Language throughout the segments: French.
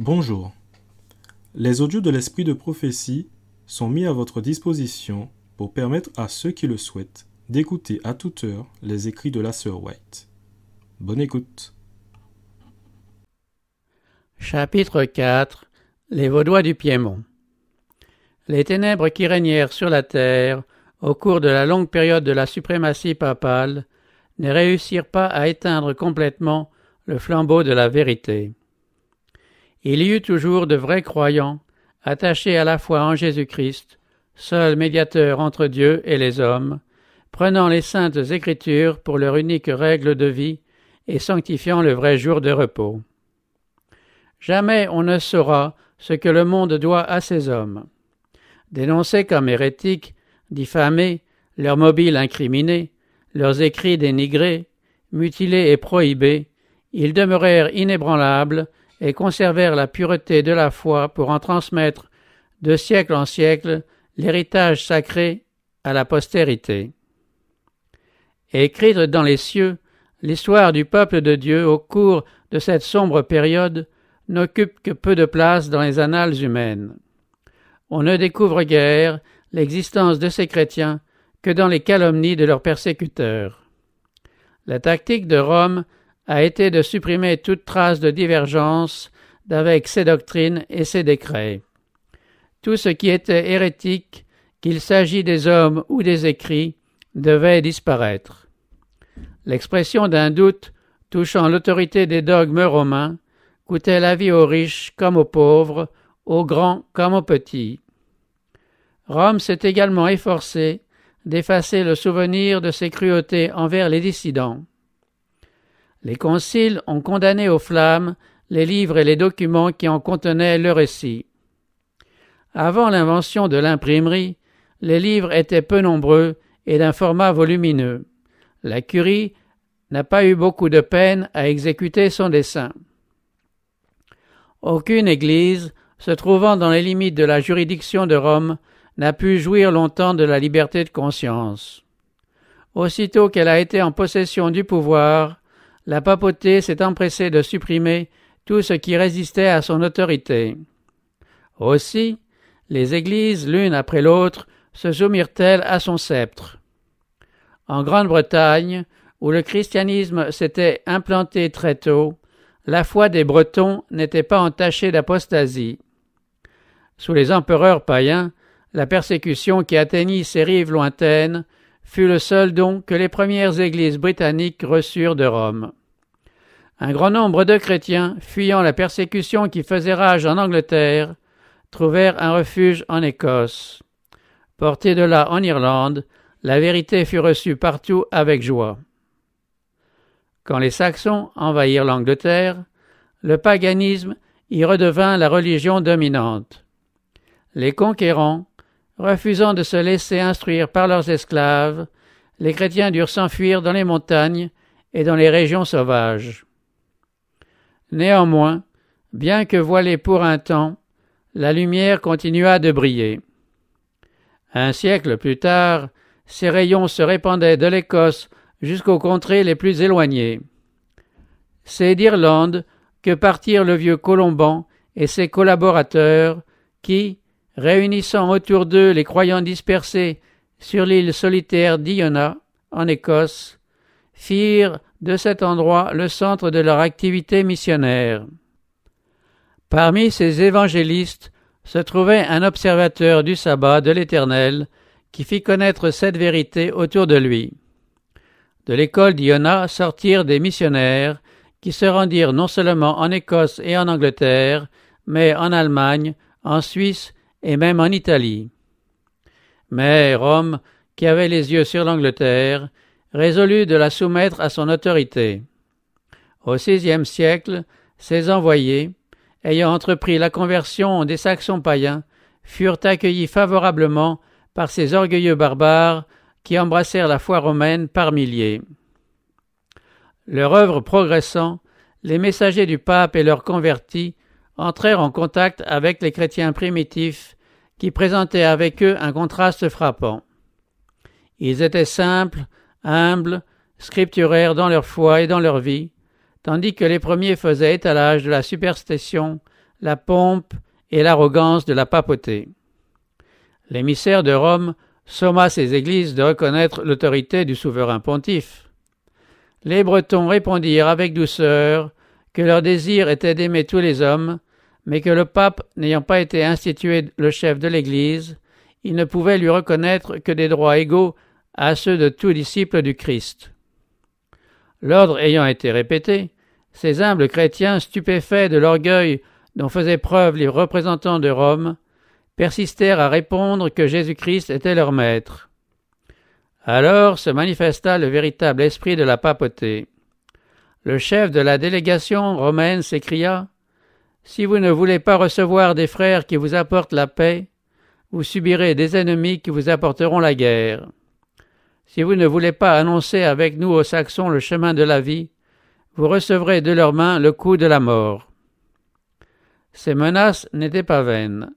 Bonjour. Les audios de l'Esprit de prophétie sont mis à votre disposition pour permettre à ceux qui le souhaitent d'écouter à toute heure les écrits de la sœur White. Bonne écoute. Chapitre 4. Les Vaudois du Piémont. Les ténèbres qui régnèrent sur la terre au cours de la longue période de la suprématie papale ne réussirent pas à éteindre complètement le flambeau de la vérité. Il y eut toujours de vrais croyants, attachés à la foi en Jésus-Christ, seul médiateur entre Dieu et les hommes, prenant les saintes Écritures pour leur unique règle de vie et sanctifiant le vrai jour de repos. Jamais on ne saura ce que le monde doit à ces hommes. Dénoncés comme hérétiques, diffamés, leurs mobiles incriminés, leurs écrits dénigrés, mutilés et prohibés, ils demeurèrent inébranlables et conservèrent la pureté de la foi pour en transmettre de siècle en siècle l'héritage sacré à la postérité. Écrite dans les cieux, l'histoire du peuple de Dieu au cours de cette sombre période n'occupe que peu de place dans les annales humaines. On ne découvre guère l'existence de ces chrétiens que dans les calomnies de leurs persécuteurs. La tactique de Rome a été de supprimer toute trace de divergence d'avec ses doctrines et ses décrets. Tout ce qui était hérétique, qu'il s'agit des hommes ou des écrits, devait disparaître. L'expression d'un doute touchant l'autorité des dogmes romains coûtait la vie aux riches comme aux pauvres, aux grands comme aux petits. Rome s'est également efforcée d'effacer le souvenir de ses cruautés envers les dissidents. Les conciles ont condamné aux flammes les livres et les documents qui en contenaient le récit. Avant l'invention de l'imprimerie, les livres étaient peu nombreux et d'un format volumineux. La curie n'a pas eu beaucoup de peine à exécuter son dessein. Aucune église, se trouvant dans les limites de la juridiction de Rome, n'a pu jouir longtemps de la liberté de conscience. Aussitôt qu'elle a été en possession du pouvoir, la papauté s'est empressée de supprimer tout ce qui résistait à son autorité. Aussi, les églises, l'une après l'autre, se soumirent-elles à son sceptre. En Grande-Bretagne, où le christianisme s'était implanté très tôt, la foi des Bretons n'était pas entachée d'apostasie. Sous les empereurs païens, la persécution qui atteignit ces rives lointaines fut le seul don que les premières églises britanniques reçurent de Rome. Un grand nombre de chrétiens, fuyant la persécution qui faisait rage en Angleterre, trouvèrent un refuge en Écosse. Portée de là en Irlande, la vérité fut reçue partout avec joie. Quand les Saxons envahirent l'Angleterre, le paganisme y redevint la religion dominante. Les conquérants, refusant de se laisser instruire par leurs esclaves, les chrétiens durent s'enfuir dans les montagnes et dans les régions sauvages. Néanmoins, bien que voilée pour un temps, la lumière continua de briller. Un siècle plus tard, ces rayons se répandaient de l'Écosse jusqu'aux contrées les plus éloignées. C'est d'Irlande que partirent le vieux Colomban et ses collaborateurs qui, réunissant autour d'eux les croyants dispersés sur l'île solitaire d'Iona, en Écosse, firent de cet endroit le centre de leur activité missionnaire. Parmi ces évangélistes se trouvait un observateur du sabbat de l'Éternel qui fit connaître cette vérité autour de lui. De l'école d'Iona sortirent des missionnaires qui se rendirent non seulement en Écosse et en Angleterre, mais en Allemagne, en Suisse et même en Italie. Mais Rome, qui avait les yeux sur l'Angleterre, résolut de la soumettre à son autorité. Au VIe siècle, ses envoyés, ayant entrepris la conversion des Saxons païens, furent accueillis favorablement par ces orgueilleux barbares qui embrassèrent la foi romaine par milliers. Leur œuvre progressant, les messagers du pape et leurs convertis entrèrent en contact avec les chrétiens primitifs qui présentaient avec eux un contraste frappant. Ils étaient simples, humbles, scripturaires dans leur foi et dans leur vie, tandis que les premiers faisaient étalage de la superstition, la pompe et l'arrogance de la papauté. L'émissaire de Rome somma ses églises de reconnaître l'autorité du souverain pontife. Les Bretons répondirent avec douceur que leur désir était d'aimer tous les hommes, mais que le pape n'ayant pas été institué le chef de l'Église, il ne pouvait lui reconnaître que des droits égaux à ceux de tout disciple du Christ. L'ordre ayant été répété, ces humbles chrétiens, stupéfaits de l'orgueil dont faisaient preuve les représentants de Rome, persistèrent à répondre que Jésus-Christ était leur maître. Alors se manifesta le véritable esprit de la papauté. Le chef de la délégation romaine s'écria « Si vous ne voulez pas recevoir des frères qui vous apportent la paix, vous subirez des ennemis qui vous apporteront la guerre. Si vous ne voulez pas annoncer avec nous aux Saxons le chemin de la vie, vous recevrez de leurs mains le coup de la mort. » Ces menaces n'étaient pas vaines.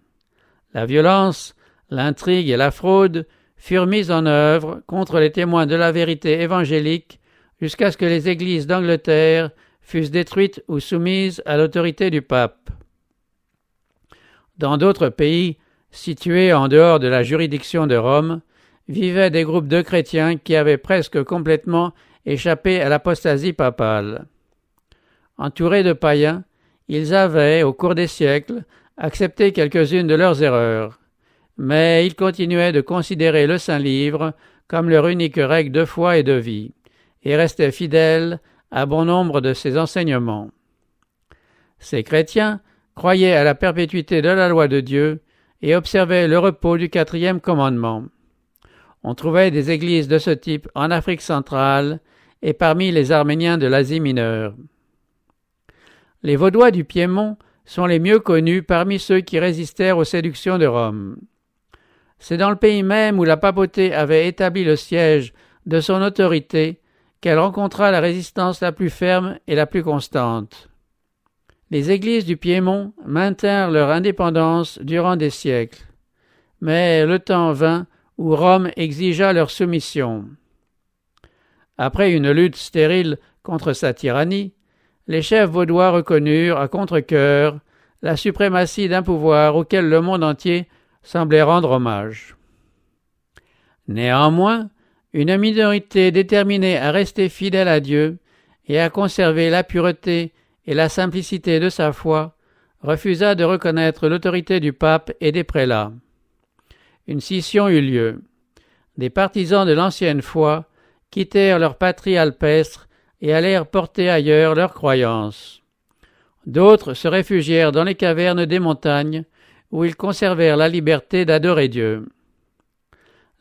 La violence, l'intrigue et la fraude furent mises en œuvre contre les témoins de la vérité évangélique jusqu'à ce que les églises d'Angleterre fussent détruites ou soumises à l'autorité du pape. Dans d'autres pays, situés en dehors de la juridiction de Rome, vivaient des groupes de chrétiens qui avaient presque complètement échappé à l'apostasie papale. Entourés de païens, ils avaient, au cours des siècles, accepté quelques-unes de leurs erreurs, mais ils continuaient de considérer le Saint-Livre comme leur unique règle de foi et de vie, et restaient fidèles à bon nombre de ses enseignements. Ces chrétiens croyaient à la perpétuité de la loi de Dieu et observaient le repos du 4e commandement. On trouvait des églises de ce type en Afrique centrale et parmi les Arméniens de l'Asie mineure. Les Vaudois du Piémont sont les mieux connus parmi ceux qui résistèrent aux séductions de Rome. C'est dans le pays même où la papauté avait établi le siège de son autorité qu'elle rencontra la résistance la plus ferme et la plus constante. Les églises du Piémont maintinrent leur indépendance durant des siècles, mais le temps vint où Rome exigea leur soumission. Après une lutte stérile contre sa tyrannie, les chefs vaudois reconnurent à contre-cœur la suprématie d'un pouvoir auquel le monde entier semblait rendre hommage. Néanmoins, une minorité déterminée à rester fidèle à Dieu et à conserver la pureté et la simplicité de sa foi refusa de reconnaître l'autorité du pape et des prélats. Une scission eut lieu. Des partisans de l'ancienne foi quittèrent leur patrie alpestre et allèrent porter ailleurs leurs croyances. D'autres se réfugièrent dans les cavernes des montagnes, où ils conservèrent la liberté d'adorer Dieu.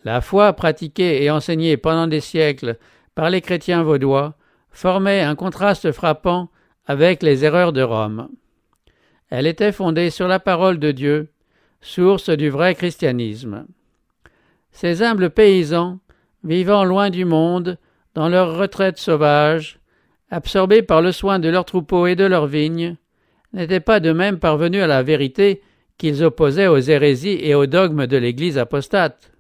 La foi pratiquée et enseignée pendant des siècles par les chrétiens vaudois formait un contraste frappant avec les erreurs de Rome. Elle était fondée sur la parole de Dieu, source du vrai christianisme. Ces humbles paysans, vivant loin du monde, dans leur retraite sauvage, absorbés par le soin de leurs troupeaux et de leurs vignes, n'étaient pas de même parvenus à la vérité qu'ils opposaient aux hérésies et aux dogmes de l'Église apostate.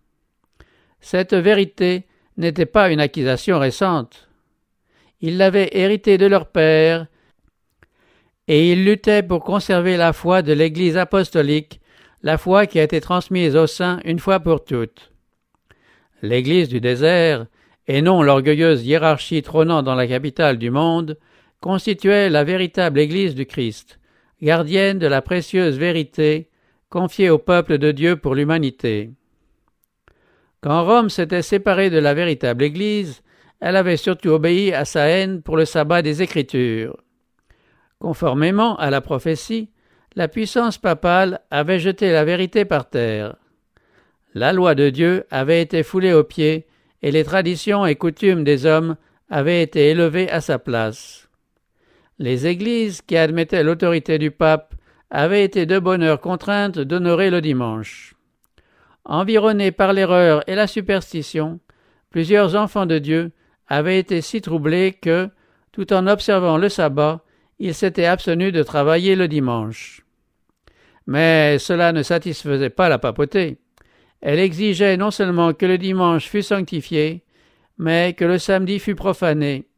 Cette vérité n'était pas une accusation récente. Ils l'avaient héritée de leur père, et ils luttaient pour conserver la foi de l'Église apostolique, la foi qui a été transmise aux saints une fois pour toutes. L'Église du désert, et non l'orgueilleuse hiérarchie trônant dans la capitale du monde, constituait la véritable Église du Christ, gardienne de la précieuse vérité confiée au peuple de Dieu pour l'humanité. Quand Rome s'était séparée de la véritable Église, elle avait surtout obéi à sa haine pour le sabbat des Écritures. Conformément à la prophétie, la puissance papale avait jeté la vérité par terre. La loi de Dieu avait été foulée aux pieds et les traditions et coutumes des hommes avaient été élevées à sa place. Les églises qui admettaient l'autorité du pape avaient été de bonne heure contraintes d'honorer le dimanche. Environnés par l'erreur et la superstition, plusieurs enfants de Dieu avaient été si troublés que, tout en observant le sabbat, ils s'étaient abstenus de travailler le dimanche. Mais cela ne satisfaisait pas la papauté. Elle exigeait non seulement que le dimanche fût sanctifié, mais que le samedi fût profané,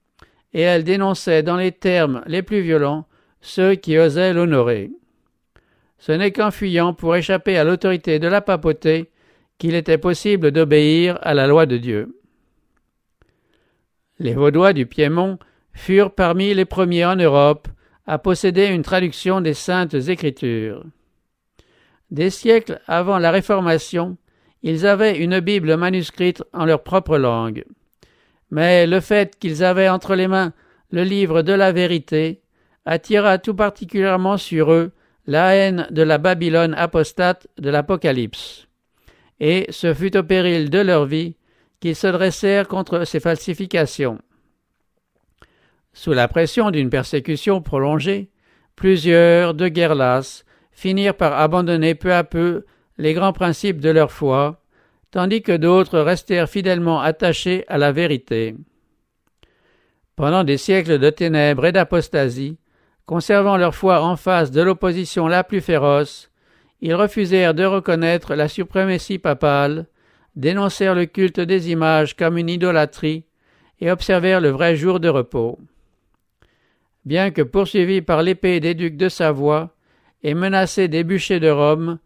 et elle dénonçait dans les termes les plus violents ceux qui osaient l'honorer. ce n'est qu'en fuyant pour échapper à l'autorité de la papauté qu'il était possible d'obéir à la loi de Dieu. Les Vaudois du Piémont furent parmi les premiers en Europe à posséder une traduction des Saintes Écritures. Des siècles avant la Réformation, ils avaient une Bible manuscrite en leur propre langue. Mais le fait qu'ils avaient entre les mains le livre de la vérité attira tout particulièrement sur eux la haine de la Babylone apostate de l'Apocalypse. Et ce fut au péril de leur vie qu'ils se dressèrent contre ces falsifications. Sous la pression d'une persécution prolongée, plusieurs, de guerre lasse, finirent par abandonner peu à peu les grands principes de leur foi, tandis que d'autres restèrent fidèlement attachés à la vérité. Pendant des siècles de ténèbres et d'apostasie, conservant leur foi en face de l'opposition la plus féroce, ils refusèrent de reconnaître la suprématie papale, dénoncèrent le culte des images comme une idolâtrie et observèrent le vrai jour de repos. Bien que poursuivis par l'épée des ducs de Savoie et menacés des bûchers de Rome,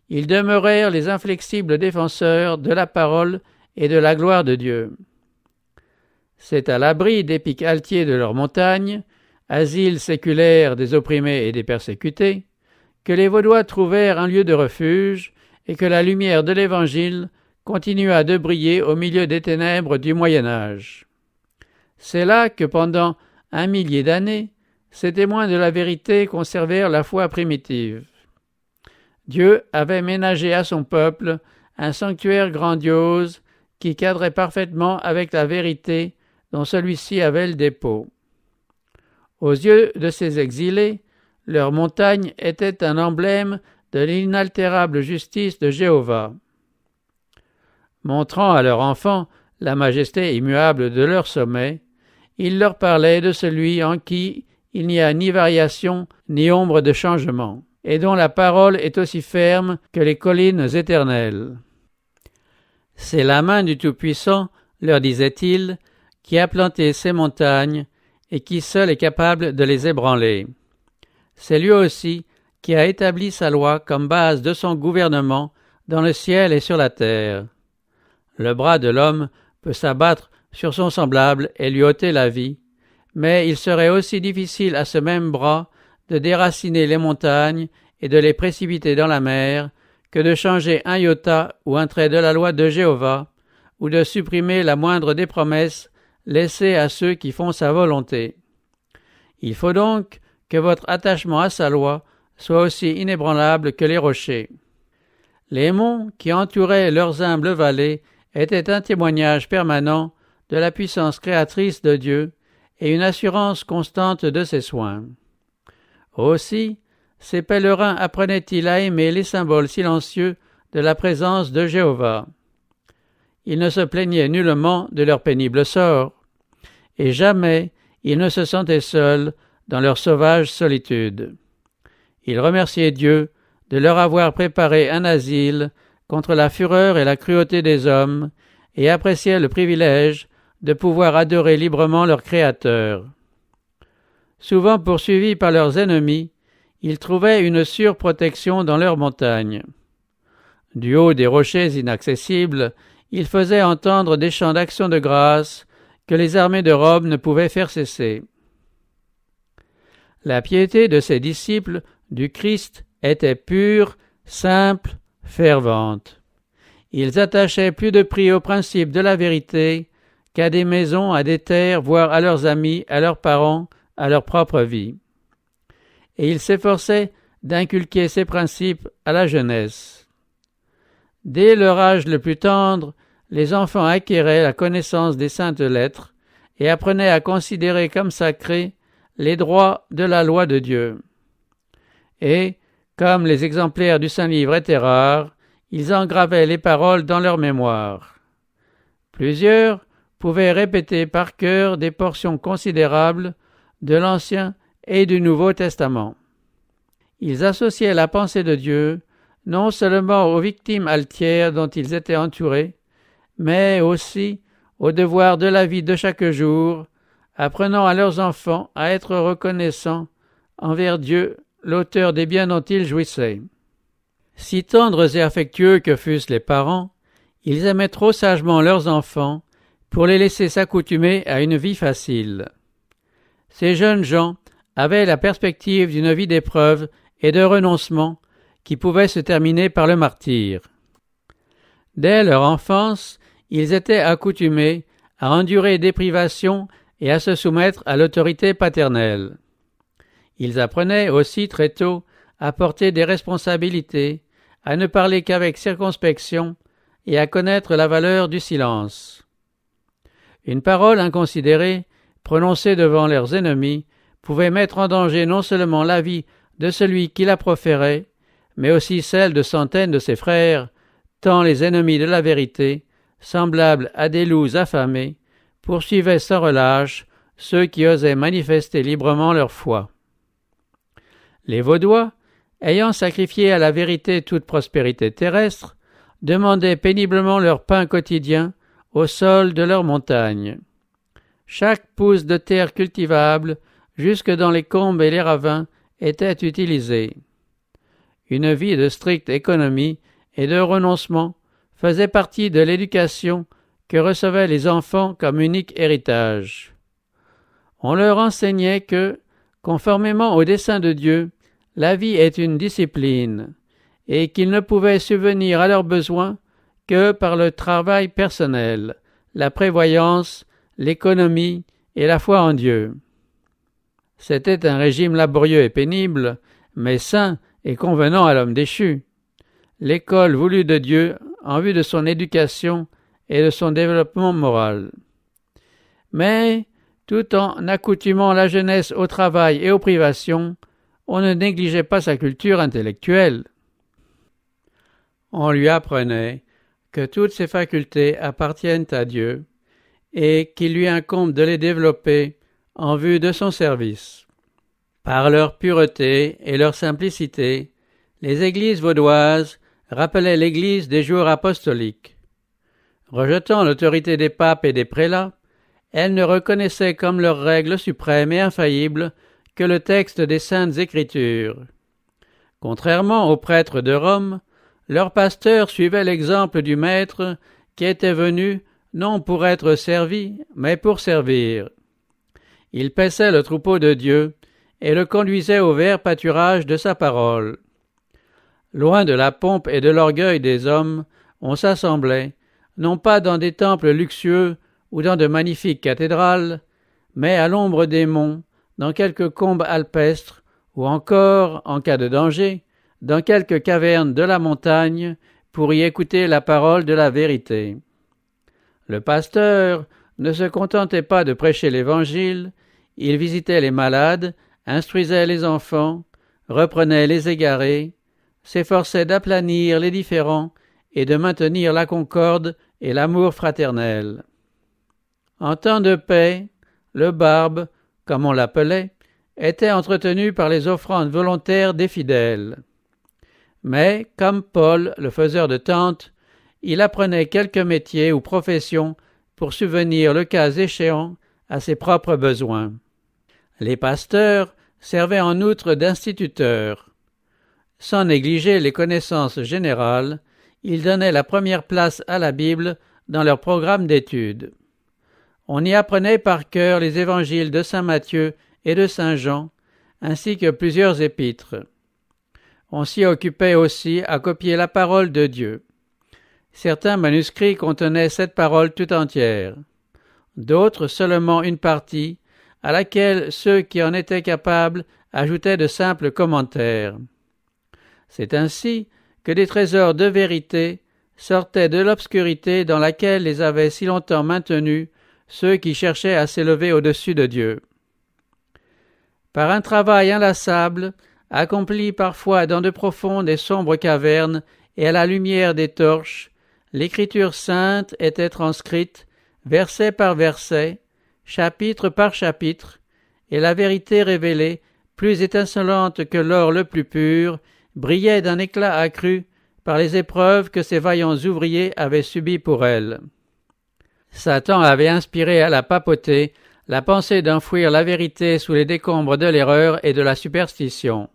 ils demeurèrent les inflexibles défenseurs de la parole et de la gloire de Dieu. C'est à l'abri des pics altiers de leurs montagnes, asile séculaire des opprimés et des persécutés, que les Vaudois trouvèrent un lieu de refuge et que la lumière de l'Évangile continua de briller au milieu des ténèbres du Moyen Âge. C'est là que pendant 1 millier d'années, ces témoins de la vérité conservèrent la foi primitive. Dieu avait ménagé à son peuple un sanctuaire grandiose qui cadrait parfaitement avec la vérité dont celui-ci avait le dépôt. Aux yeux de ces exilés, leur montagne était un emblème de l'inaltérable justice de Jéhovah. Montrant à leurs enfants la majesté immuable de leur sommet, ils leur parlaient de celui en qui il n'y a ni variation ni ombre de changement, et dont la parole est aussi ferme que les collines éternelles. C'est la main du Tout-Puissant, leur disait-il, qui a planté ces montagnes et qui seul est capable de les ébranler. C'est lui aussi qui a établi sa loi comme base de son gouvernement dans le ciel et sur la terre. Le bras de l'homme peut s'abattre sur son semblable et lui ôter la vie, mais il serait aussi difficile à ce même bras de déraciner les montagnes et de les précipiter dans la mer que de changer un iota ou un trait de la loi de Jéhovah, ou de supprimer la moindre des promesses laissées à ceux qui font sa volonté. Il faut donc que votre attachement à sa loi soit aussi inébranlable que les rochers. Les monts qui entouraient leurs humbles vallées étaient un témoignage permanent de la puissance créatrice de Dieu et une assurance constante de ses soins. Aussi, ces pèlerins apprenaient-ils à aimer les symboles silencieux de la présence de Jéhovah. Ils ne se plaignaient nullement de leur pénible sort, et jamais ils ne se sentaient seuls dans leur sauvage solitude. Ils remerciaient Dieu de leur avoir préparé un asile contre la fureur et la cruauté des hommes, et appréciaient le privilège de pouvoir adorer librement leur Créateur. Souvent poursuivis par leurs ennemis, ils trouvaient une sûre protection dans leurs montagnes. Du haut des rochers inaccessibles, ils faisaient entendre des chants d'action de grâce que les armées de Rome ne pouvaient faire cesser. La piété de ces disciples du Christ était pure, simple, fervente. Ils attachaient plus de prix aux principes de la vérité qu'à des maisons, à des terres, voire à leurs amis, à leurs parents, à leur propre vie. Et ils s'efforçaient d'inculquer ces principes à la jeunesse. Dès leur âge le plus tendre, les enfants acquéraient la connaissance des saintes lettres et apprenaient à considérer comme sacrés les droits de la loi de Dieu. Et, comme les exemplaires du Saint-Livre étaient rares, ils engravaient les paroles dans leur mémoire. Plusieurs pouvaient répéter par cœur des portions considérables de l'Ancien et du Nouveau Testament. Ils associaient la pensée de Dieu non seulement aux victimes altières dont ils étaient entourés, mais aussi aux devoirs de la vie de chaque jour, apprenant à leurs enfants à être reconnaissants envers Dieu l'auteur des biens dont ils jouissaient. Si tendres et affectueux que fussent les parents, ils aimaient trop sagement leurs enfants pour les laisser s'accoutumer à une vie facile. Ces jeunes gens avaient la perspective d'une vie d'épreuve et de renoncement qui pouvait se terminer par le martyre. Dès leur enfance, ils étaient accoutumés à endurer des privations et à se soumettre à l'autorité paternelle. Ils apprenaient aussi très tôt à porter des responsabilités, à ne parler qu'avec circonspection et à connaître la valeur du silence. Une parole inconsidérée, prononcée devant leurs ennemis, pouvait mettre en danger non seulement la vie de celui qui la proférait, mais aussi celle de centaines de ses frères, tant les ennemis de la vérité, semblables à des loups affamés, poursuivaient sans relâche ceux qui osaient manifester librement leur foi. Les Vaudois, ayant sacrifié à la vérité toute prospérité terrestre, demandaient péniblement leur pain quotidien au sol de leurs montagnes. Chaque pouce de terre cultivable, jusque dans les combes et les ravins, était utilisé. Une vie de stricte économie et de renoncement faisait partie de l'éducation que recevaient les enfants comme unique héritage. On leur enseignait que, conformément au dessein de Dieu, la vie est une discipline, et qu'ils ne pouvaient subvenir à leurs besoins que par le travail personnel, la prévoyance, l'économie et la foi en Dieu. C'était un régime laborieux et pénible, mais sain et convenant à l'homme déchu. L'école voulue de Dieu en vue de son éducation et de son développement moral. Mais, tout en accoutumant la jeunesse au travail et aux privations, on ne négligeait pas sa culture intellectuelle. On lui apprenait que toutes ses facultés appartiennent à Dieu et qu'il lui incombe de les développer en vue de son service. Par leur pureté et leur simplicité, les églises vaudoises rappelaient l'Église des jours apostoliques. Rejetant l'autorité des papes et des prélats, elles ne reconnaissaient comme leur règle suprême et infaillible que le texte des Saintes Écritures. Contrairement aux prêtres de Rome, leurs pasteurs suivaient l'exemple du Maître qui était venu non pour être servi, mais pour servir. Ils paissaient le troupeau de Dieu et le conduisaient au vert pâturage de sa parole. Loin de la pompe et de l'orgueil des hommes, on s'assemblait, non pas dans des temples luxueux ou dans de magnifiques cathédrales, mais à l'ombre des monts, dans quelques combes alpestres, ou encore, en cas de danger, dans quelques cavernes de la montagne, pour y écouter la parole de la vérité. Le pasteur ne se contentait pas de prêcher l'Évangile, il visitait les malades, instruisait les enfants, reprenait les égarés, s'efforçait d'aplanir les différends et de maintenir la concorde et l'amour fraternel. En temps de paix, le barbe, comme on l'appelait, était entretenu par les offrandes volontaires des fidèles. Mais, comme Paul, le faiseur de tentes, il apprenait quelques métiers ou professions pour subvenir le cas échéant à ses propres besoins. Les pasteurs servaient en outre d'instituteurs. Sans négliger les connaissances générales, ils donnaient la première place à la Bible dans leur programme d'études. On y apprenait par cœur les évangiles de saint Matthieu et de saint Jean, ainsi que plusieurs épîtres. On s'y occupait aussi à copier la parole de Dieu. Certains manuscrits contenaient cette parole tout entière, d'autres seulement une partie, à laquelle ceux qui en étaient capables ajoutaient de simples commentaires. C'est ainsi que des trésors de vérité sortaient de l'obscurité dans laquelle les avaient si longtemps maintenus ceux qui cherchaient à s'élever au-dessus de Dieu. Par un travail inlassable, accompli parfois dans de profondes et sombres cavernes et à la lumière des torches, l'Écriture sainte était transcrite, verset par verset, chapitre par chapitre, et la vérité révélée, plus étincelante que l'or le plus pur, brillait d'un éclat accru par les épreuves que ces vaillants ouvriers avaient subies pour elle. Satan avait inspiré à la papauté la pensée d'enfouir la vérité sous les décombres de l'erreur et de la superstition.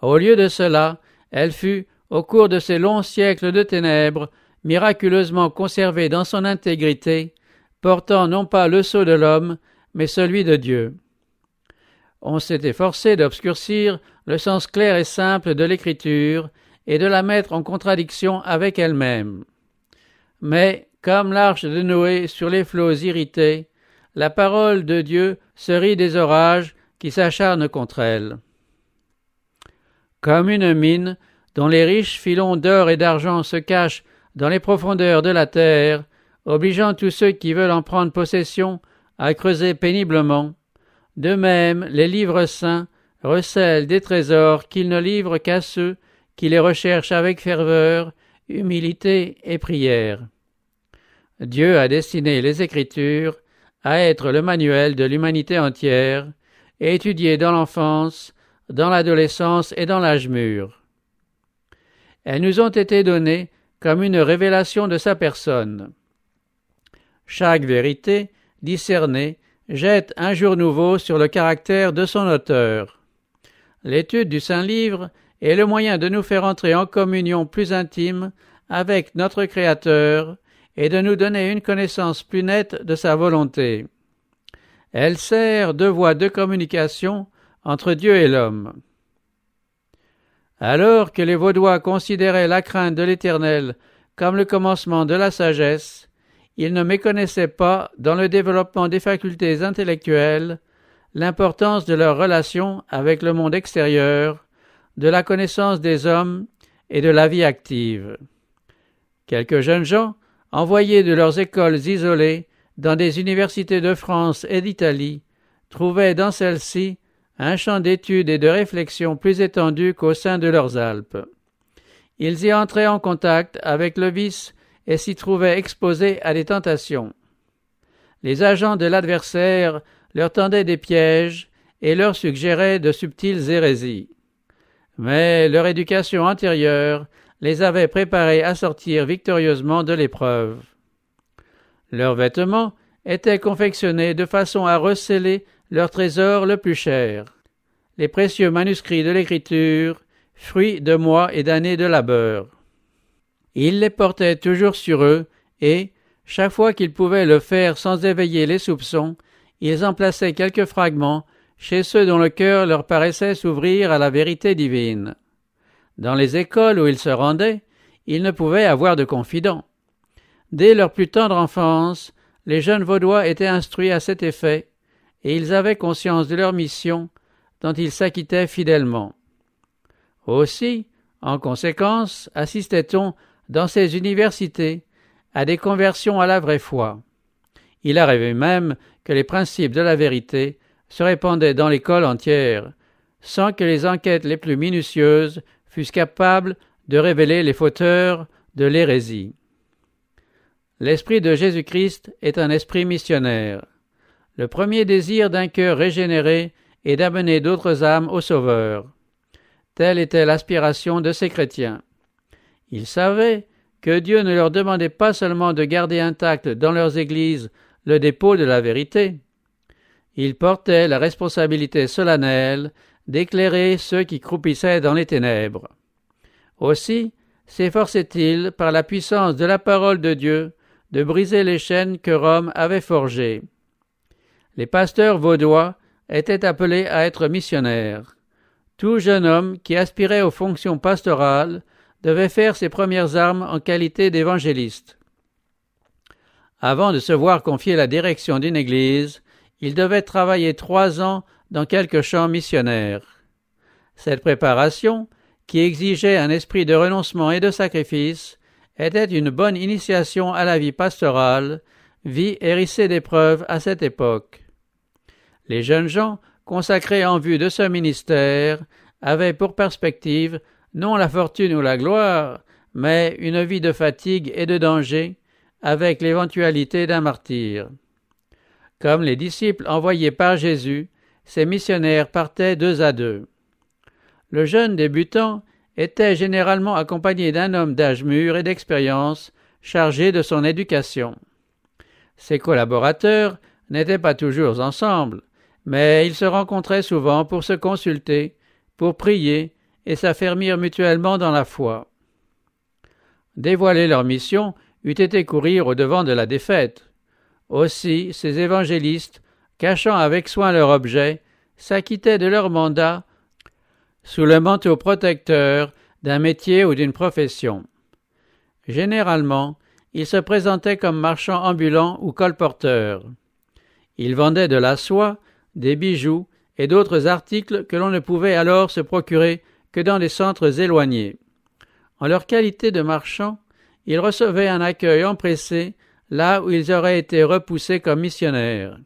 Au lieu de cela, elle fut, au cours de ces longs siècles de ténèbres, miraculeusement conservée dans son intégrité, portant non pas le sceau de l'homme, mais celui de Dieu. On s'est efforcé d'obscurcir le sens clair et simple de l'Écriture et de la mettre en contradiction avec elle-même. Mais, comme l'arche de Noé sur les flots irrités, la parole de Dieu se rit des orages qui s'acharnent contre elle. Comme une mine dont les riches filons d'or et d'argent se cachent dans les profondeurs de la terre, obligeant tous ceux qui veulent en prendre possession à creuser péniblement, de même les livres saints recèlent des trésors qu'ils ne livrent qu'à ceux qui les recherchent avec ferveur, humilité et prière. Dieu a destiné les Écritures à être le manuel de l'humanité entière, et étudié dans l'enfance, dans l'adolescence et dans l'âge mûr. Elles nous ont été données comme une révélation de sa personne. Chaque vérité, discernée, jette un jour nouveau sur le caractère de son auteur. L'étude du Saint-Livre est le moyen de nous faire entrer en communion plus intime avec notre Créateur et de nous donner une connaissance plus nette de sa volonté. Elle sert de voie de communication entre Dieu et l'homme. Alors que les Vaudois considéraient la crainte de l'Éternel comme le commencement de la sagesse, ils ne méconnaissaient pas, dans le développement des facultés intellectuelles, l'importance de leur relation avec le monde extérieur, de la connaissance des hommes et de la vie active. Quelques jeunes gens, envoyés de leurs écoles isolées dans des universités de France et d'Italie, trouvaient dans celles-ci un champ d'études et de réflexion plus étendu qu'au sein de leurs Alpes. Ils y entraient en contact avec le vice et s'y trouvaient exposés à des tentations. Les agents de l'adversaire leur tendaient des pièges et leur suggéraient de subtiles hérésies. Mais leur éducation antérieure les avait préparés à sortir victorieusement de l'épreuve. Leurs vêtements étaient confectionnés de façon à recéler leur trésor le plus cher, les précieux manuscrits de l'Écriture, fruits de mois et d'années de labeur. Ils les portaient toujours sur eux et, chaque fois qu'ils pouvaient le faire sans éveiller les soupçons, ils en plaçaient quelques fragments chez ceux dont le cœur leur paraissait s'ouvrir à la vérité divine. Dans les écoles où ils se rendaient, ils ne pouvaient avoir de confidents. Dès leur plus tendre enfance, les jeunes Vaudois étaient instruits à cet effet, et ils avaient conscience de leur mission, dont ils s'acquittaient fidèlement. Aussi, en conséquence, assistait-on, dans ces universités, à des conversions à la vraie foi. Il arrivait même que les principes de la vérité se répandaient dans l'école entière, sans que les enquêtes les plus minutieuses fussent capables de révéler les fauteurs de l'hérésie. L'esprit de Jésus-Christ est un esprit missionnaire. Le premier désir d'un cœur régénéré est d'amener d'autres âmes au Sauveur. Telle était l'aspiration de ces chrétiens. Ils savaient que Dieu ne leur demandait pas seulement de garder intact dans leurs églises le dépôt de la vérité. Ils portaient la responsabilité solennelle d'éclairer ceux qui croupissaient dans les ténèbres. Aussi s'efforçaient-ils, par la puissance de la parole de Dieu, de briser les chaînes que Rome avait forgées. Les pasteurs vaudois étaient appelés à être missionnaires. Tout jeune homme qui aspirait aux fonctions pastorales devait faire ses premières armes en qualité d'évangéliste. Avant de se voir confier la direction d'une église, il devait travailler 3 ans dans quelques champs missionnaires. Cette préparation, qui exigeait un esprit de renoncement et de sacrifice, était une bonne initiation à la vie pastorale, vie hérissée d'épreuves à cette époque. Les jeunes gens, consacrés en vue de ce ministère, avaient pour perspective non la fortune ou la gloire, mais une vie de fatigue et de danger, avec l'éventualité d'un martyre. Comme les disciples envoyés par Jésus, ces missionnaires partaient 2 à 2. Le jeune débutant était généralement accompagné d'un homme d'âge mûr et d'expérience, chargé de son éducation. Ses collaborateurs n'étaient pas toujours ensemble, mais ils se rencontraient souvent pour se consulter, pour prier et s'affermir mutuellement dans la foi. Dévoiler leur mission eût été courir au-devant de la défaite. Aussi, ces évangélistes, cachant avec soin leur objet, s'acquittaient de leur mandat sous le manteau protecteur d'un métier ou d'une profession. Généralement, ils se présentaient comme marchands ambulants ou colporteurs. Ils vendaient de la soie, des bijoux et d'autres articles que l'on ne pouvait alors se procurer que dans des centres éloignés. En leur qualité de marchands, ils recevaient un accueil empressé là où ils auraient été repoussés comme missionnaires.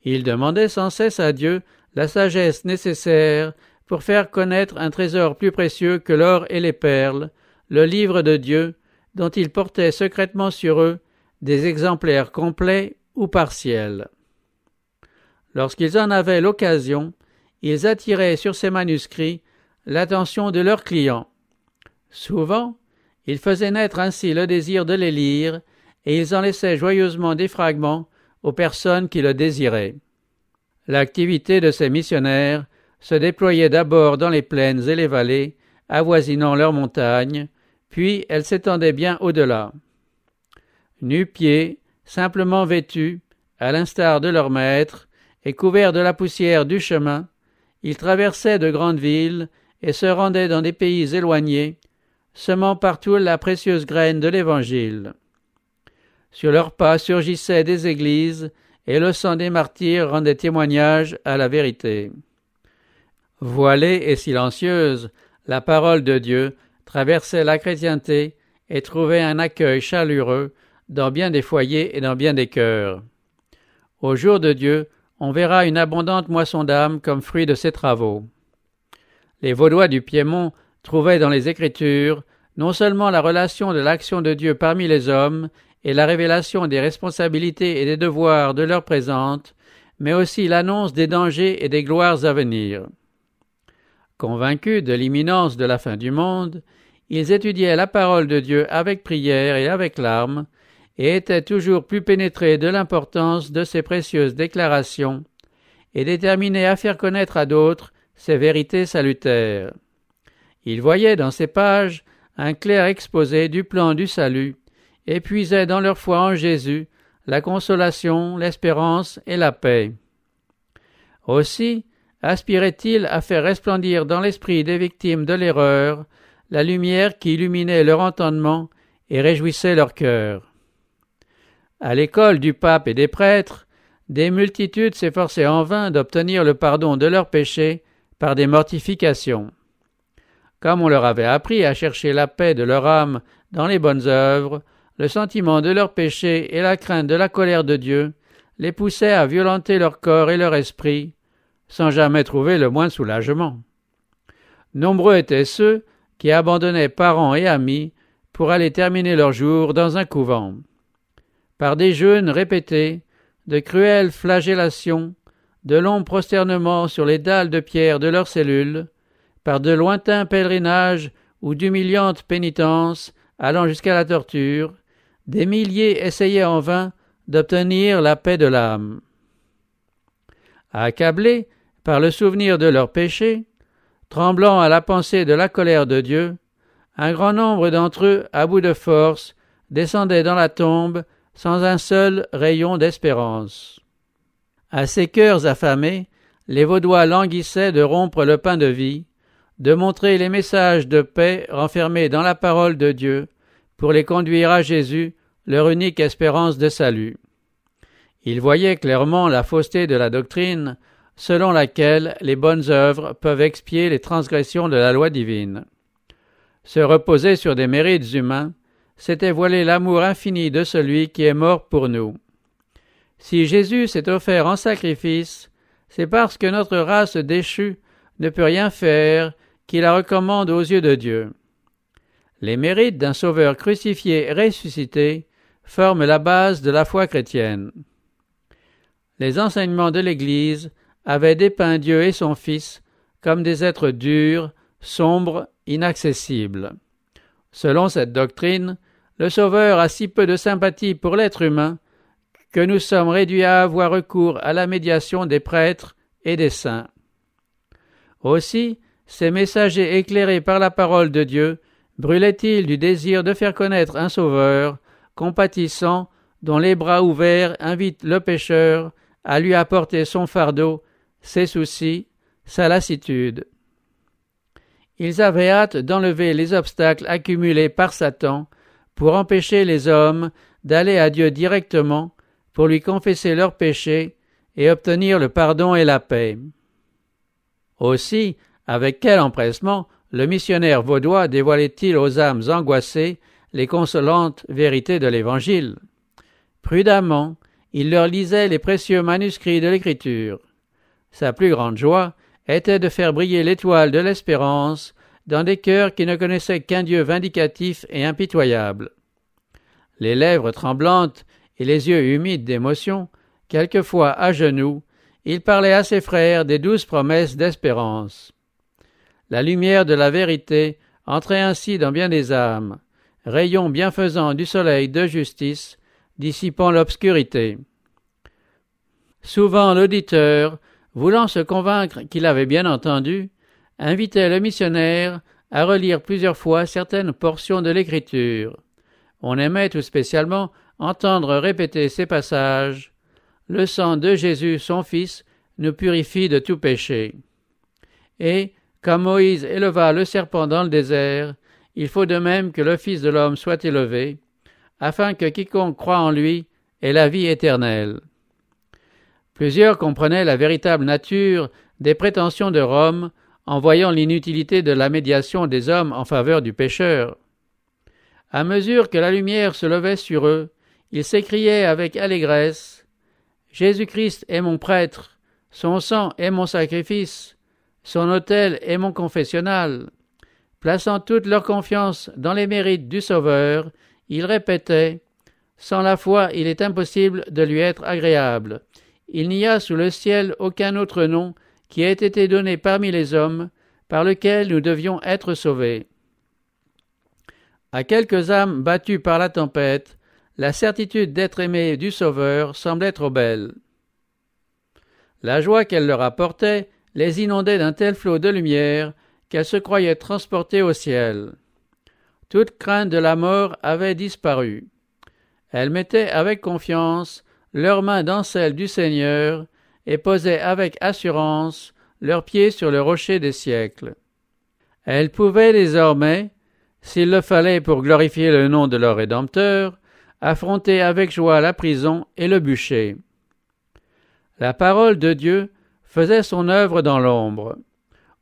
Ils demandaient sans cesse à Dieu la sagesse nécessaire pour faire connaître un trésor plus précieux que l'or et les perles, le livre de Dieu, dont ils portaient secrètement sur eux des exemplaires complets ou partiels. Lorsqu'ils en avaient l'occasion, ils attiraient sur ces manuscrits l'attention de leurs clients. Souvent, ils faisaient naître ainsi le désir de les lire, et ils en laissaient joyeusement des fragments aux personnes qui le désiraient. L'activité de ces missionnaires se déployait d'abord dans les plaines et les vallées, avoisinant leurs montagnes, puis elle s'étendait bien au-delà. Nu-pieds, simplement vêtus, à l'instar de leur maître, et couverts de la poussière du chemin, ils traversaient de grandes villes et se rendaient dans des pays éloignés, semant partout la précieuse graine de l'Évangile. Sur leurs pas surgissaient des églises, et le sang des martyrs rendait témoignage à la vérité. Voilée et silencieuse, la parole de Dieu traversait la chrétienté et trouvait un accueil chaleureux dans bien des foyers et dans bien des cœurs. Au jour de Dieu, on verra une abondante moisson d'âmes comme fruit de ses travaux. Les Vaudois du Piémont trouvaient dans les Écritures non seulement la relation de l'action de Dieu parmi les hommes et la révélation des responsabilités et des devoirs de l'heure présente, mais aussi l'annonce des dangers et des gloires à venir. Convaincus de l'imminence de la fin du monde, ils étudiaient la parole de Dieu avec prière et avec larmes, et étaient toujours plus pénétrés de l'importance de ces précieuses déclarations, et déterminés à faire connaître à d'autres ces vérités salutaires. Ils voyaient dans ces pages un clair exposé du plan du salut, et puisaient dans leur foi en Jésus la consolation, l'espérance et la paix. Aussi aspiraient-ils à faire resplendir dans l'esprit des victimes de l'erreur la lumière qui illuminait leur entendement et réjouissait leur cœur. À l'école du pape et des prêtres, des multitudes s'efforçaient en vain d'obtenir le pardon de leurs péchés par des mortifications. Comme on leur avait appris à chercher la paix de leur âme dans les bonnes œuvres, le sentiment de leurs péchés et la crainte de la colère de Dieu les poussaient à violenter leur corps et leur esprit, sans jamais trouver le moindre soulagement. Nombreux étaient ceux qui abandonnaient parents et amis pour aller terminer leurs jours dans un couvent. Par des jeûnes répétés, de cruelles flagellations, de longs prosternements sur les dalles de pierre de leurs cellules, par de lointains pèlerinages ou d'humiliantes pénitences allant jusqu'à la torture, des milliers essayaient en vain d'obtenir la paix de l'âme. Accablés par le souvenir de leurs péchés, tremblant à la pensée de la colère de Dieu, un grand nombre d'entre eux, à bout de force, descendaient dans la tombe sans un seul rayon d'espérance. À ces cœurs affamés, les Vaudois languissaient de rompre le pain de vie, de montrer les messages de paix renfermés dans la parole de Dieu, pour les conduire à Jésus, leur unique espérance de salut. Ils voyaient clairement la fausseté de la doctrine, selon laquelle les bonnes œuvres peuvent expier les transgressions de la loi divine. Se reposer sur des mérites humains, c'était voiler l'amour infini de celui qui est mort pour nous. Si Jésus s'est offert en sacrifice, c'est parce que notre race déchue ne peut rien faire qui la recommande aux yeux de Dieu. Les mérites d'un Sauveur crucifié et ressuscité forment la base de la foi chrétienne. Les enseignements de l'Église avaient dépeint Dieu et son Fils comme des êtres durs, sombres, inaccessibles. Selon cette doctrine, le Sauveur a si peu de sympathie pour l'être humain que nous sommes réduits à avoir recours à la médiation des prêtres et des saints. Aussi, ces messagers éclairés par la parole de Dieu brûlaient-ils du désir de faire connaître un Sauveur, compatissant, dont les bras ouverts invitent le pécheur à lui apporter son fardeau, ses soucis, sa lassitude. Ils avaient hâte d'enlever les obstacles accumulés par Satan pour empêcher les hommes d'aller à Dieu directement pour lui confesser leurs péchés et obtenir le pardon et la paix. Aussi, avec quel empressement le missionnaire vaudois dévoilait-il aux âmes angoissées les consolantes vérités de l'Évangile. Prudemment, il leur lisait les précieux manuscrits de l'Écriture. Sa plus grande joie était de faire briller l'étoile de l'espérance dans des cœurs qui ne connaissaient qu'un Dieu vindicatif et impitoyable. Les lèvres tremblantes et les yeux humides d'émotion, quelquefois à genoux, il parlait à ses frères des douces promesses d'espérance. La lumière de la vérité entrait ainsi dans bien des âmes, rayon bienfaisant du soleil de justice, dissipant l'obscurité. Souvent l'auditeur, voulant se convaincre qu'il avait bien entendu, invitait le missionnaire à relire plusieurs fois certaines portions de l'Écriture. On aimait tout spécialement entendre répéter ces passages « Le sang de Jésus, son Fils, nous purifie de tout péché. » Et, comme Moïse éleva le serpent dans le désert, il faut de même que le Fils de l'homme soit élevé, afin que quiconque croit en lui ait la vie éternelle. Plusieurs comprenaient la véritable nature des prétentions de Rome en voyant l'inutilité de la médiation des hommes en faveur du pécheur. À mesure que la lumière se levait sur eux, ils s'écriaient avec allégresse « Jésus-Christ est mon prêtre, son sang est mon sacrifice, son autel est mon confessionnal. » Plaçant toute leur confiance dans les mérites du Sauveur, ils répétaient « Sans la foi, il est impossible de lui être agréable. Il n'y a sous le ciel aucun autre nom qui ait été donné parmi les hommes, par lequel nous devions être sauvés. » À quelques âmes battues par la tempête, la certitude d'être aimées du Sauveur semblait trop belle. La joie qu'elle leur apportait les inondait d'un tel flot de lumière qu'elles se croyaient transportées au ciel. Toute crainte de la mort avait disparu. Elles mettaient avec confiance leurs mains dans celles du Seigneur et posaient avec assurance leurs pieds sur le rocher des siècles. Elles pouvaient désormais, s'il le fallait pour glorifier le nom de leur Rédempteur, affronter avec joie la prison et le bûcher. La parole de Dieu faisait son œuvre dans l'ombre.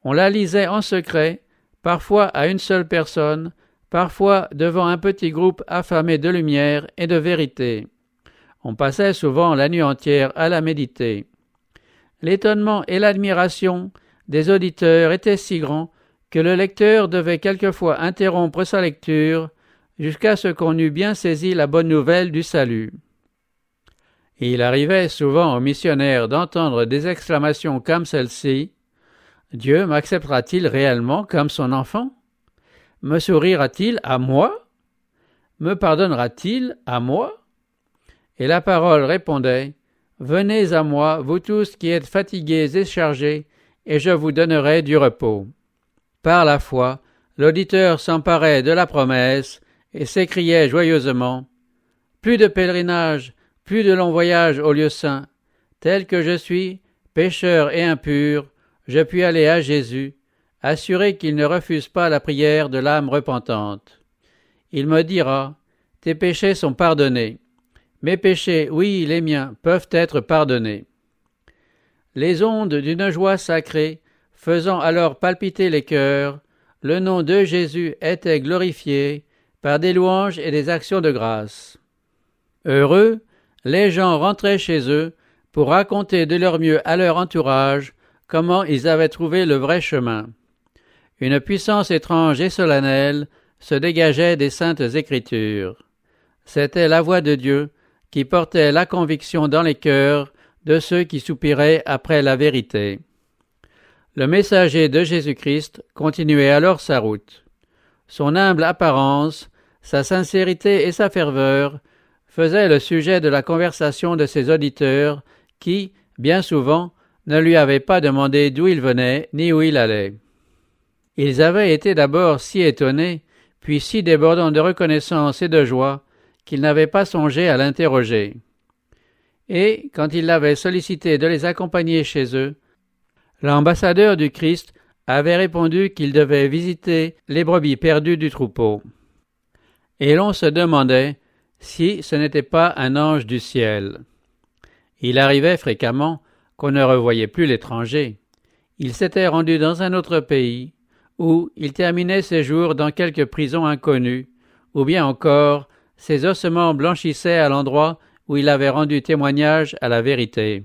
On la lisait en secret, parfois à une seule personne, parfois devant un petit groupe affamé de lumière et de vérité. On passait souvent la nuit entière à la méditer. L'étonnement et l'admiration des auditeurs étaient si grands que le lecteur devait quelquefois interrompre sa lecture jusqu'à ce qu'on eût bien saisi la bonne nouvelle du salut. Et il arrivait souvent aux missionnaires d'entendre des exclamations comme celle-ci « Dieu m'acceptera-t-il réellement comme son enfant? Me sourira-t-il à moi? Me pardonnera-t-il à moi ?» Et la parole répondait « Venez à moi, vous tous qui êtes fatigués et chargés, et je vous donnerai du repos. » Par la foi, l'auditeur s'emparait de la promesse et s'écriait joyeusement « Plus de pèlerinage, plus de longs voyages au lieu saint. Tel que je suis, pécheur et impur, je puis aller à Jésus, assuré qu'il ne refuse pas la prière de l'âme repentante. Il me dira « Tes péchés sont pardonnés. » Mes péchés, oui, les miens, peuvent être pardonnés. Les ondes d'une joie sacrée, faisant alors palpiter les cœurs, le nom de Jésus était glorifié par des louanges et des actions de grâce. Heureux, les gens rentraient chez eux pour raconter de leur mieux à leur entourage comment ils avaient trouvé le vrai chemin. Une puissance étrange et solennelle se dégageait des saintes Écritures. C'était la voix de Dieu qui portait la conviction dans les cœurs de ceux qui soupiraient après la vérité. Le messager de Jésus-Christ continuait alors sa route. Son humble apparence, sa sincérité et sa ferveur faisaient le sujet de la conversation de ses auditeurs qui, bien souvent, ne lui avaient pas demandé d'où il venait ni où il allait. Ils avaient été d'abord si étonnés, puis si débordants de reconnaissance et de joie, qu'ils n'avaient pas songé à l'interroger. Et, quand ils l'avaient sollicité de les accompagner chez eux, l'ambassadeur du Christ avait répondu qu'il devait visiter les brebis perdues du troupeau. Et l'on se demandait si ce n'était pas un ange du ciel. Il arrivait fréquemment qu'on ne revoyait plus l'étranger. Il s'était rendu dans un autre pays, où il terminait ses jours dans quelque prison inconnue, ou bien encore ses ossements blanchissaient à l'endroit où il avait rendu témoignage à la vérité.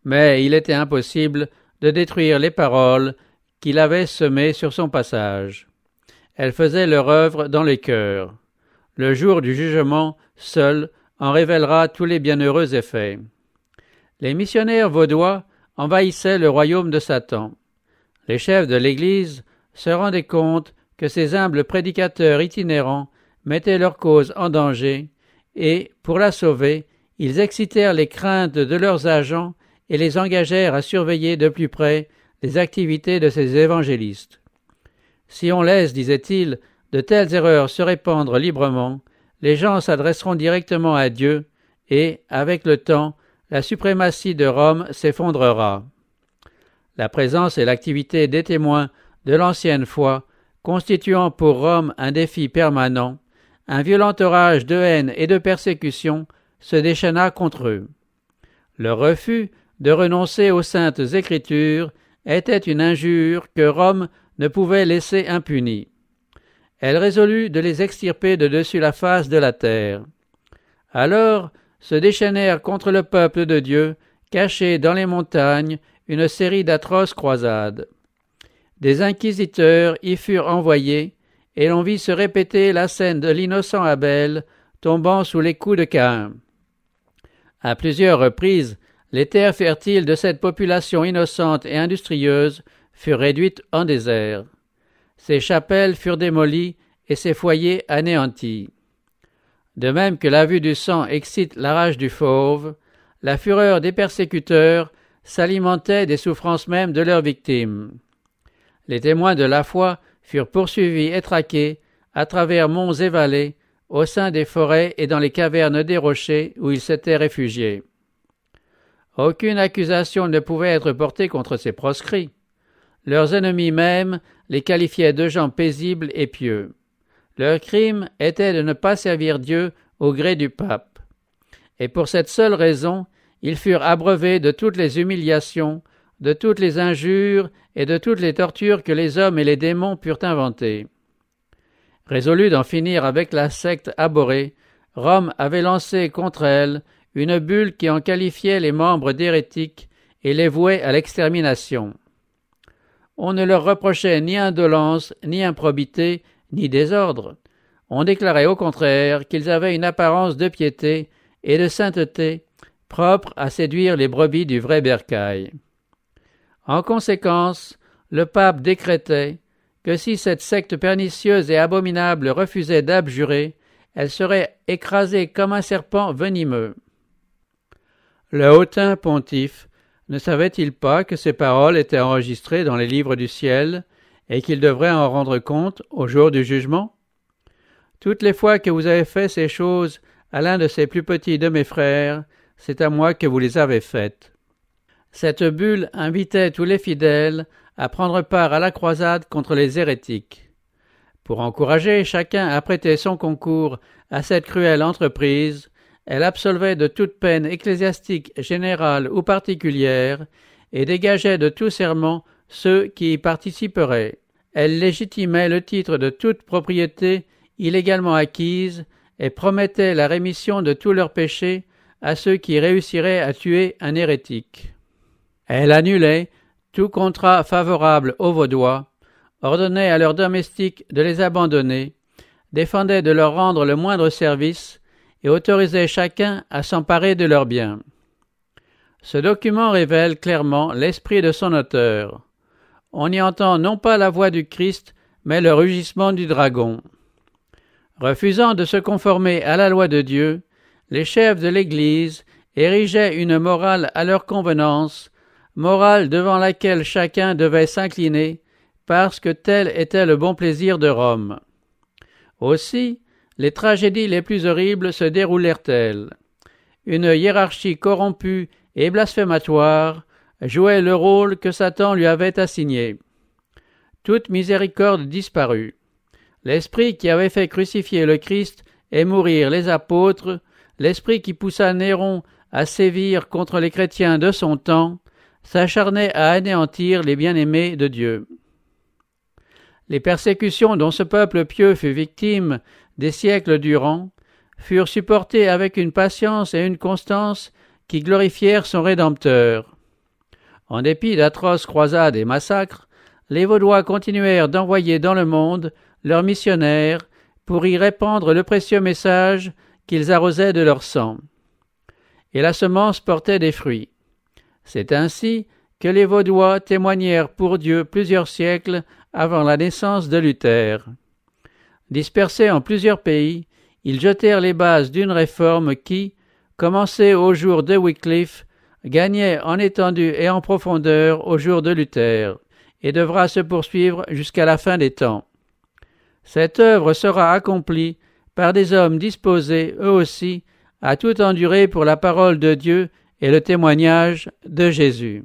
Mais il était impossible de détruire les paroles qu'il avait semées sur son passage. Elles faisaient leur œuvre dans les cœurs. Le jour du jugement, seul, en révélera tous les bienheureux effets. Les missionnaires vaudois envahissaient le royaume de Satan. Les chefs de l'Église se rendaient compte que ces humbles prédicateurs itinérants mettaient leur cause en danger, et, pour la sauver, ils excitèrent les craintes de leurs agents et les engagèrent à surveiller de plus près les activités de ces évangélistes. Si on laisse, disait-il, de telles erreurs se répandre librement, les gens s'adresseront directement à Dieu, et, avec le temps, la suprématie de Rome s'effondrera. La présence et l'activité des témoins de l'ancienne foi, constituant pour Rome un défi permanent, un violent orage de haine et de persécution se déchaîna contre eux. Leur refus de renoncer aux saintes Écritures était une injure que Rome ne pouvait laisser impunie. Elle résolut de les extirper de dessus la face de la terre. Alors se déchaînèrent contre le peuple de Dieu, caché dans les montagnes, une série d'atroces croisades. Des inquisiteurs y furent envoyés, et l'on vit se répéter la scène de l'innocent Abel tombant sous les coups de Caïn. À plusieurs reprises, les terres fertiles de cette population innocente et industrieuse furent réduites en désert. Ses chapelles furent démolies et ses foyers anéantis. De même que la vue du sang excite la rage du fauve, la fureur des persécuteurs s'alimentait des souffrances mêmes de leurs victimes. Les témoins de la foi furent poursuivis et traqués à travers monts et vallées, au sein des forêts et dans les cavernes des rochers où ils s'étaient réfugiés. Aucune accusation ne pouvait être portée contre ces proscrits. Leurs ennemis même les qualifiaient de gens paisibles et pieux. Leur crime était de ne pas servir Dieu au gré du pape. Et pour cette seule raison, ils furent abreuvés de toutes les humiliations, de toutes les injures et de toutes les tortures que les hommes et les démons purent inventer. Résolu d'en finir avec la secte abhorrée, Rome avait lancé contre elle une bulle qui en qualifiait les membres d'hérétiques et les vouait à l'extermination. On ne leur reprochait ni indolence, ni improbité, ni désordre. On déclarait au contraire qu'ils avaient une apparence de piété et de sainteté propre à séduire les brebis du vrai bercail. En conséquence, le pape décrétait que si cette secte pernicieuse et abominable refusait d'abjurer, elle serait écrasée comme un serpent venimeux. Le hautain pontife ne savait-il pas que ces paroles étaient enregistrées dans les livres du ciel et qu'il devrait en rendre compte au jour du jugement? Toutes les fois que vous avez fait ces choses à l'un de ces plus petits de mes frères, c'est à moi que vous les avez faites. Cette bulle invitait tous les fidèles à prendre part à la croisade contre les hérétiques. Pour encourager chacun à prêter son concours à cette cruelle entreprise, elle absolvait de toute peine ecclésiastique générale ou particulière et dégageait de tout serment ceux qui y participeraient. Elle légitimait le titre de toute propriété illégalement acquise et promettait la rémission de tous leurs péchés à ceux qui réussiraient à tuer un hérétique. Elle annulait tout contrat favorable aux Vaudois, ordonnait à leurs domestiques de les abandonner, défendait de leur rendre le moindre service et autorisait chacun à s'emparer de leurs biens. Ce document révèle clairement l'esprit de son auteur. On y entend non pas la voix du Christ, mais le rugissement du dragon. Refusant de se conformer à la loi de Dieu, les chefs de l'Église érigeaient une morale à leur convenance, morale devant laquelle chacun devait s'incliner, parce que tel était le bon plaisir de Rome. Aussi, les tragédies les plus horribles se déroulèrent-elles. Une hiérarchie corrompue et blasphématoire jouait le rôle que Satan lui avait assigné. Toute miséricorde disparut. L'esprit qui avait fait crucifier le Christ et mourir les apôtres, l'esprit qui poussa Néron à sévir contre les chrétiens de son temps, s'acharnait à anéantir les bien-aimés de Dieu. Les persécutions dont ce peuple pieux fut victime des siècles durant furent supportées avec une patience et une constance qui glorifièrent son Rédempteur. En dépit d'atroces croisades et massacres, les Vaudois continuèrent d'envoyer dans le monde leurs missionnaires pour y répandre le précieux message qu'ils arrosaient de leur sang. Et la semence portait des fruits. C'est ainsi que les Vaudois témoignèrent pour Dieu plusieurs siècles avant la naissance de Luther. Dispersés en plusieurs pays, ils jetèrent les bases d'une réforme qui, commencée au jour de Wycliffe, gagnait en étendue et en profondeur au jour de Luther, et devra se poursuivre jusqu'à la fin des temps. Cette œuvre sera accomplie par des hommes disposés, eux aussi, à tout endurer pour la parole de Dieu et le témoignage de Jésus.